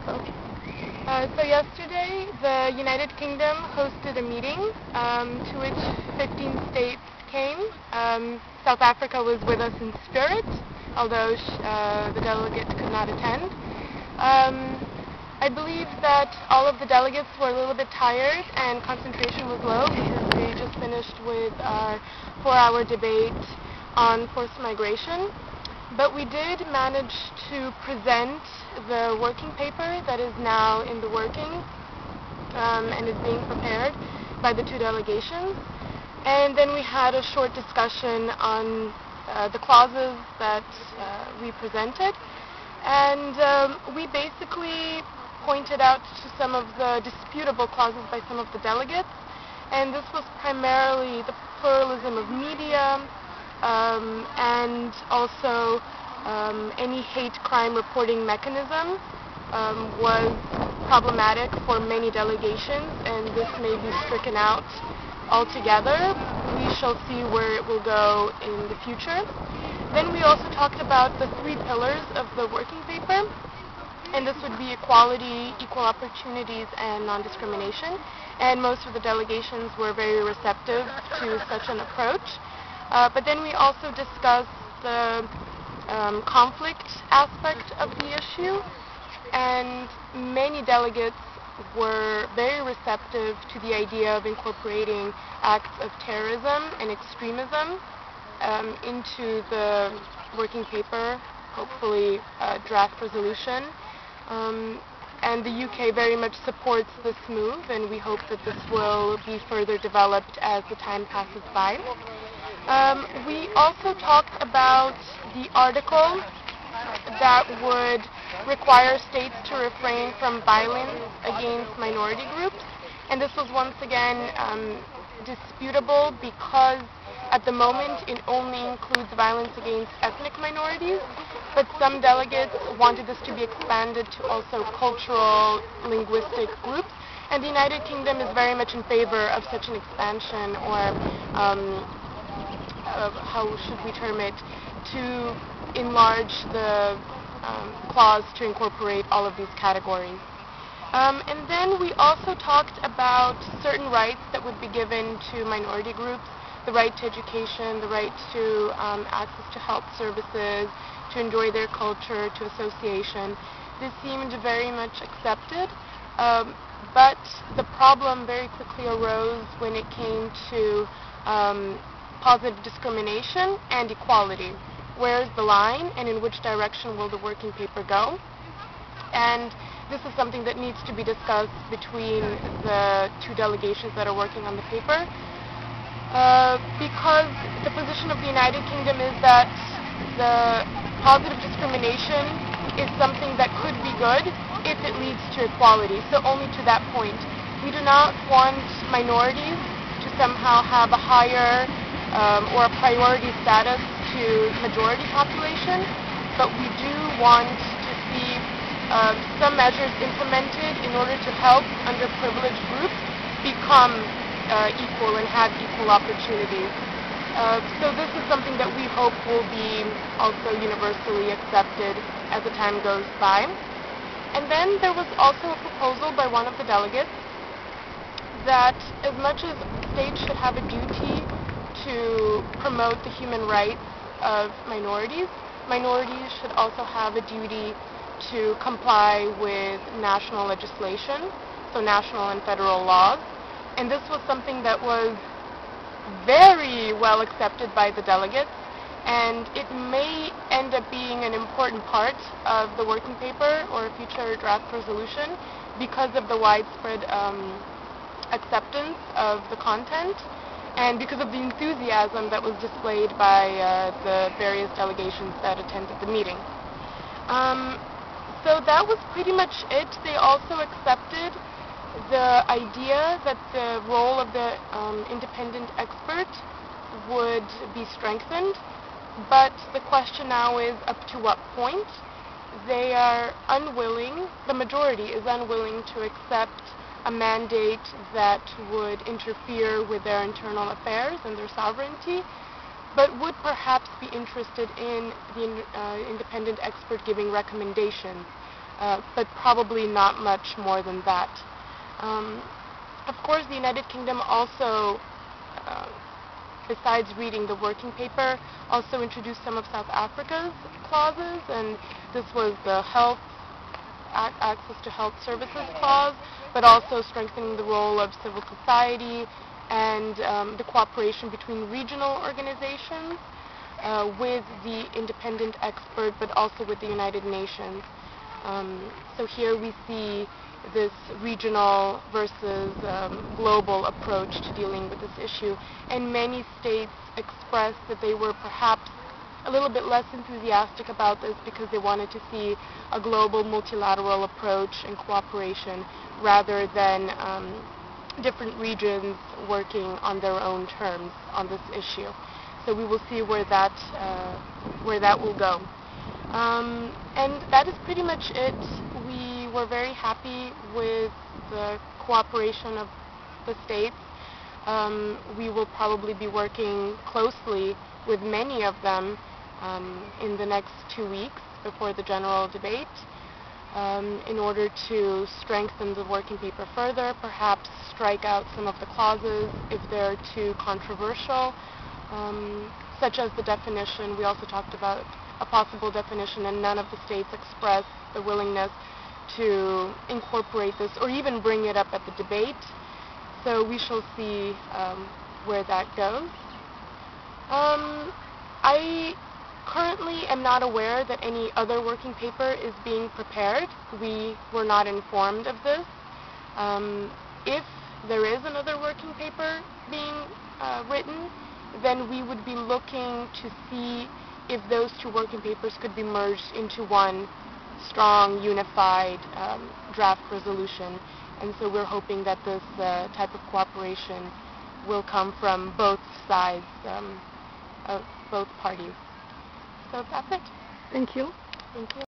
so. So yesterday, the United Kingdom hosted a meeting to which 15 states came. South Africa was with us in spirit, although the delegate could not attend. I believe that all of the delegates were a little bit tired and concentration was low because we just finished with our 4-hour debate on forced migration. But we did manage to present the working paper that is now in the working and is being prepared by the two delegations. And then we had a short discussion on the clauses that we presented. And we basically pointed out to some of the disputable clauses by some of the delegates. And this was primarily the pluralism of media, and also any hate crime reporting mechanism was problematic for many delegations, and this may be stricken out altogether. We shall see where it will go in the future. Then we also talked about the 3 pillars of the working paper, and this would be equality, equal opportunities, and non-discrimination. And most of the delegations were very receptive to such an approach. But then we also discussed the conflict aspect of the issue, and many delegates were very receptive to the idea of incorporating acts of terrorism and extremism into the working paper, hopefully a draft resolution. And the UK very much supports this move, and we hope that this will be further developed as the time passes by. We also talked about the article that would require states to refrain from violence against minority groups. And this was once again disputable because at the moment it only includes violence against ethnic minorities, but some delegates wanted this to be expanded to also cultural, linguistic groups. And the United Kingdom is very much in favor of such an expansion, or how should we term it, to enlarge the clause to incorporate all of these categories. And then we also talked about certain rights that would be given to minority groups: the right to education, the right to access to health services, to enjoy their culture, to association. This seemed very much accepted, but the problem very quickly arose when it came to positive discrimination and equality. Where's the line, and in which direction will the working paper go? And this is something that needs to be discussed between the two delegations that are working on the paper, because the position of the United Kingdom is that the positive discrimination is something that could be good if it leads to equality, so only to that point. We do not want minorities to somehow have a higher or a priority status to majority population, but we do want to see some measures implemented in order to help underprivileged groups become equal and have equal opportunities. So this is something that we hope will be also universally accepted as the time goes by. And then there was also a proposal by one of the delegates that as much as states should have a duty to promote the human rights of minorities, minorities should also have a duty to comply with national legislation, so national and federal laws. And this was something that was very well accepted by the delegates, and it may end up being an important part of the working paper or a future draft resolution because of the widespread acceptance of the content, and because of the enthusiasm that was displayed by the various delegations that attended the meeting. So that was pretty much it. They also accepted the idea that the role of the independent expert would be strengthened, but the question now is up to what point. They are unwilling, the majority is unwilling to accept a mandate that would interfere with their internal affairs and their sovereignty, but would perhaps be interested in the independent expert giving recommendations but probably not much more than that. Of course, the United Kingdom also, besides reading the working paper, also introduced some of South Africa's clauses, and this was the access to health services clause, but also strengthening the role of civil society and the cooperation between regional organizations with the independent expert, but also with the United Nations. So here we see this regional versus global approach to dealing with this issue. And many states expressed that they were perhaps a little bit less enthusiastic about this because they wanted to see a global multilateral approach and cooperation rather than different regions working on their own terms on this issue. So we will see where that will go. And that is pretty much it. We were very happy with the cooperation of the states. We will probably be working closely with many of them in the next 2 weeks before the general debate in order to strengthen the working paper further, perhaps strike out some of the clauses if they're too controversial, such as the definition. We also talked about a possible definition, and none of the states expressed the willingness to incorporate this or even bring it up at the debate. So we shall see where that goes. I currently am not aware that any other working paper is being prepared. We were not informed of this. If there is another working paper being written, then we would be looking to see if those two working papers could be merged into one strong, unified draft resolution. And so we're hoping that this type of cooperation will come from both sides, of both parties. So that's it. Thank you. Thank you.